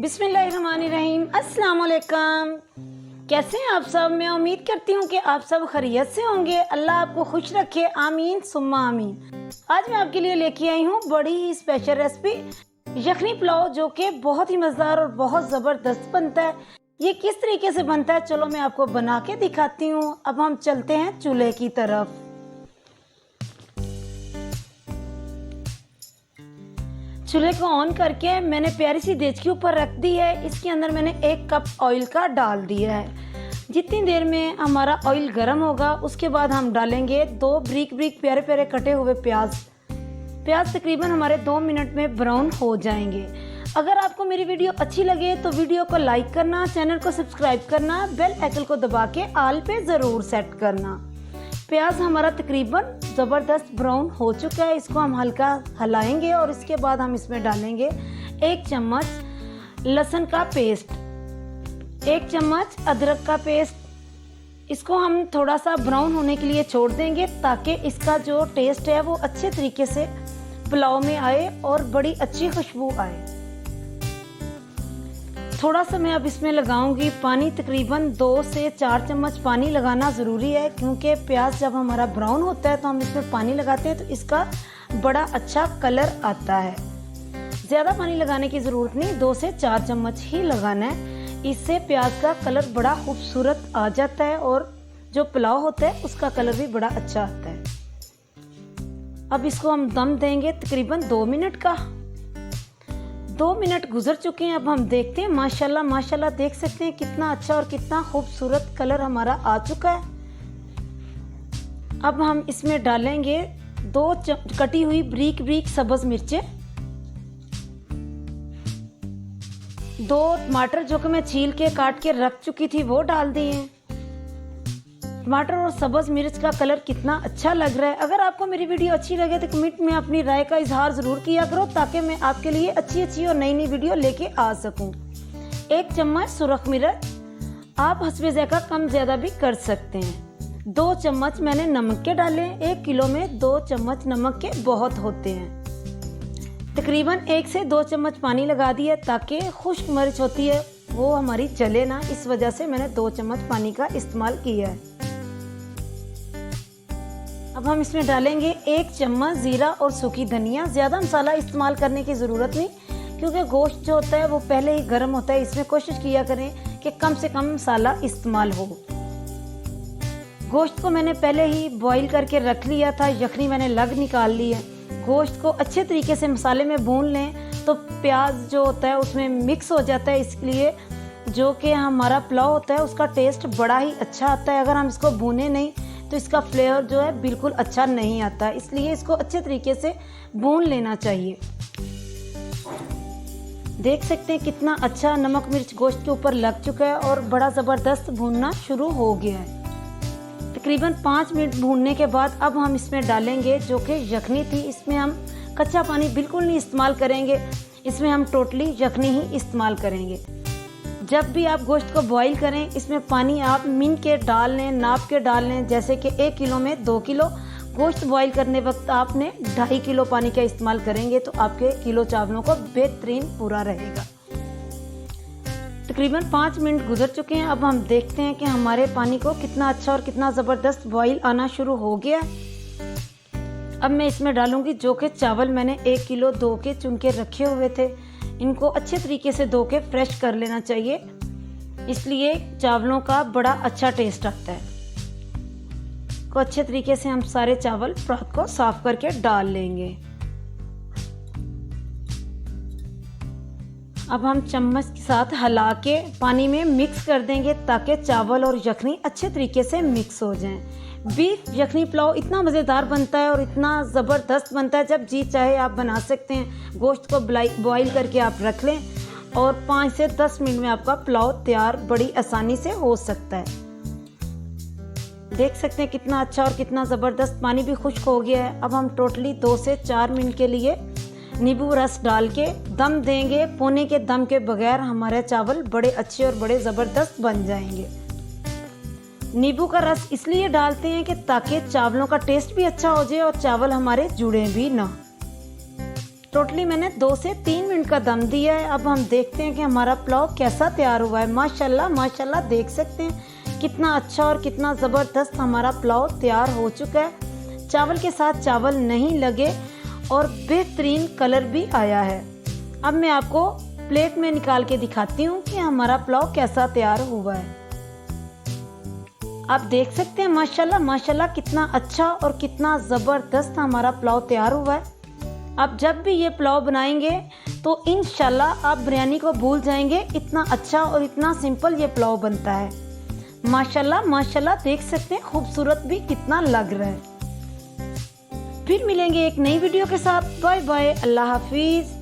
बिस्मिल्लाहिर्रहमानिर्रहीम। अस्सलाम वालेकुम। कैसे हैं आप सब? मैं उम्मीद करती हूँ कि आप सब खैरियत से होंगे। अल्लाह आपको खुश रखे, आमीन सुम्मा आमीन। आज मैं आपके लिए लेके आई हूँ बड़ी ही स्पेशल रेसिपी यखनी पुलाव, जो कि बहुत ही मज़ेदार और बहुत ज़बरदस्त बनता है। ये किस तरीके से बनता है चलो मैं आपको बना के दिखाती हूँ। अब हम चलते हैं चूल्हे की तरफ। चूल्हे को ऑन करके मैंने प्यारी सी देचकी ऊपर रख दी है। इसके अंदर मैंने 1 कप ऑयल का डाल दिया है। जितनी देर में हमारा ऑयल गर्म होगा उसके बाद हम डालेंगे 2 ब्रीक ब्रीक प्यारे प्यारे कटे हुए प्याज। प्याज तकरीबन हमारे 2 मिनट में ब्राउन हो जाएंगे। अगर आपको मेरी वीडियो अच्छी लगे तो वीडियो को लाइक करना, चैनल को सब्सक्राइब करना, बेल आइकन को दबा के ऑल पे ज़रूर सेट करना। प्याज हमारा तकरीबन ज़बरदस्त ब्राउन हो चुका है। इसको हम हल्का हिलाएंगे और इसके बाद हम इसमें डालेंगे 1 चम्मच लहसुन का पेस्ट, 1 चम्मच अदरक का पेस्ट। इसको हम थोड़ा सा ब्राउन होने के लिए छोड़ देंगे ताकि इसका जो टेस्ट है वो अच्छे तरीके से पुलाव में आए और बड़ी अच्छी खुशबू आए। थोड़ा सा मैं अब इसमें लगाऊंगी पानी, तकरीबन 2 से 4 चम्मच पानी लगाना ज़रूरी है, क्योंकि प्याज जब हमारा ब्राउन होता है तो हम इसमें पानी लगाते हैं तो इसका बड़ा अच्छा कलर आता है। ज़्यादा पानी लगाने की ज़रूरत नहीं, 2 से 4 चम्मच ही लगाना है। इससे प्याज का कलर बड़ा खूबसूरत आ जाता है और जो पुलाव होता है उसका कलर भी बड़ा अच्छा आता है। अब इसको हम दम देंगे तकरीबन 2 मिनट का। 2 मिनट गुजर चुके हैं। अब हम देखते हैं, माशाल्लाह माशाल्लाह देख सकते हैं कितना अच्छा और कितना खूबसूरत कलर हमारा आ चुका है। अब हम इसमें डालेंगे 2 कटी हुई ब्रीक ब्रीक सब्ज मिर्चें, 2 टमाटर जो कि मैं छील के काट के रख चुकी थी वो डाल दिए हैं। टमाटर और सब्ज मिर्च का कलर कितना अच्छा लग रहा है। अगर आपको मेरी वीडियो अच्छी लगे तो कमेंट में अपनी राय का इजहार ज़रूर किया करो ताकि मैं आपके लिए अच्छी और नई वीडियो लेके आ सकूं। 1 चम्मच सुरख मिर्च, आप हस्बे ज़ायक़ा कम ज़्यादा भी कर सकते हैं। 2 चम्मच मैंने नमक के डाले। 1 किलो में 2 चम्मच नमक के बहुत होते हैं। तकरीबन 1 से 2 चम्मच पानी लगा दिया ताकि खुश्क मिर्च होती है वो हमारी जले ना, इस वजह से मैंने 2 चम्मच पानी का इस्तेमाल किया है। अब हम इसमें डालेंगे 1 चम्मच ज़ीरा और सूखी धनिया। ज़्यादा मसाला इस्तेमाल करने की ज़रूरत नहीं, क्योंकि गोश्त जो होता है वो पहले ही गर्म होता है। इसमें कोशिश किया करें कि कम से कम मसाला इस्तेमाल हो। गोश्त को मैंने पहले ही बॉईल करके रख लिया था, यखनी मैंने लग निकाल ली है। गोश्त को अच्छे तरीके से मसाले में भून लें तो प्याज जो होता है उसमें मिक्स हो जाता है, इसलिए जो कि हमारा पुलाव होता है उसका टेस्ट बड़ा ही अच्छा आता है। अगर हम इसको भूने नहीं तो इसका फ्लेवर जो है बिल्कुल अच्छा नहीं आता, इसलिए इसको अच्छे तरीके से भून लेना चाहिए। देख सकते हैं कितना अच्छा नमक मिर्च गोश्त के ऊपर लग चुका है और बड़ा ज़बरदस्त भूनना शुरू हो गया है। तकरीबन 5 मिनट भूनने के बाद अब हम इसमें डालेंगे जो कि यखनी थी। इसमें हम कच्चा पानी बिल्कुल नहीं इस्तेमाल करेंगे, इसमें हम टोटली यखनी ही इस्तेमाल करेंगे। जब भी आप गोश्त को बॉईल करें इसमें पानी आप मिन के डाल लें, नाप के डाल लें। जैसे कि 1 किलो में 2 किलो गोश्त बॉईल करने वक्त आपने 2.5 किलो पानी का इस्तेमाल करेंगे तो आपके किलो चावलों को बेहतरीन पूरा रहेगा। तकरीबन 5 मिनट गुजर चुके हैं। अब हम देखते हैं कि हमारे पानी को कितना अच्छा और कितना ज़बरदस्त बॉईल आना शुरू हो गया। अब मैं इसमें डालूंगी जो कि चावल मैंने 1 किलो धो के चुन के रखे हुए थे। इनको अच्छे तरीके से धो के फ्रेश कर लेना चाहिए, इसलिए चावलों का बड़ा अच्छा टेस्ट आता है। को अच्छे तरीके से हम सारे चावल रात को साफ करके डाल लेंगे। अब हम चम्मच के साथ हिला के पानी में मिक्स कर देंगे ताकि चावल और यखनी अच्छे तरीके से मिक्स हो जाएं। बीफ यखनी पुलाव इतना मज़ेदार बनता है और इतना ज़बरदस्त बनता है, जब जी चाहे आप बना सकते हैं। गोश्त को बॉईल करके आप रख लें और 5 से 10 मिनट में आपका पुलाव तैयार बड़ी आसानी से हो सकता है। देख सकते हैं कितना अच्छा और कितना ज़बरदस्त पानी भी खुश्क हो गया है। अब हम टोटली 2 से 4 मिनट के लिए नींबू रस डाल के दम देंगे। पोने के दम के बगैर हमारे चावल बड़े अच्छे और बड़े ज़बरदस्त बन जाएंगे। नींबू का रस इसलिए डालते हैं कि ताकि चावलों का टेस्ट भी अच्छा हो जाए और चावल हमारे जुड़े भी ना। टोटली मैंने 2 से 3 मिनट का दम दिया है। अब हम देखते हैं कि हमारा पुलाव कैसा तैयार हुआ है। माशाल्लाह माशाल्लाह, देख सकते हैं कितना अच्छा और कितना ज़बरदस्त हमारा पुलाव तैयार हो चुका है। चावल के साथ चावल नहीं लगे और बेहतरीन कलर भी आया है। अब मैं आपको प्लेट में निकाल के दिखाती हूँ कि हमारा पुलाव कैसा तैयार हुआ है। आप देख सकते हैं माशाल्लाह माशाल्लाह कितना अच्छा और कितना ज़बरदस्त हमारा पुलाव तैयार हुआ है। आप जब भी ये पुलाव बनाएंगे तो इंशाल्लाह आप बिरयानी को भूल जाएंगे, इतना अच्छा और इतना सिंपल ये पुलाव बनता है। माशाल्लाह माशाल्लाह, देख सकते हैं खूबसूरत भी कितना लग रहा है। फिर मिलेंगे एक नई वीडियो के साथ। बाय बाय, अल्लाह हाफिज़।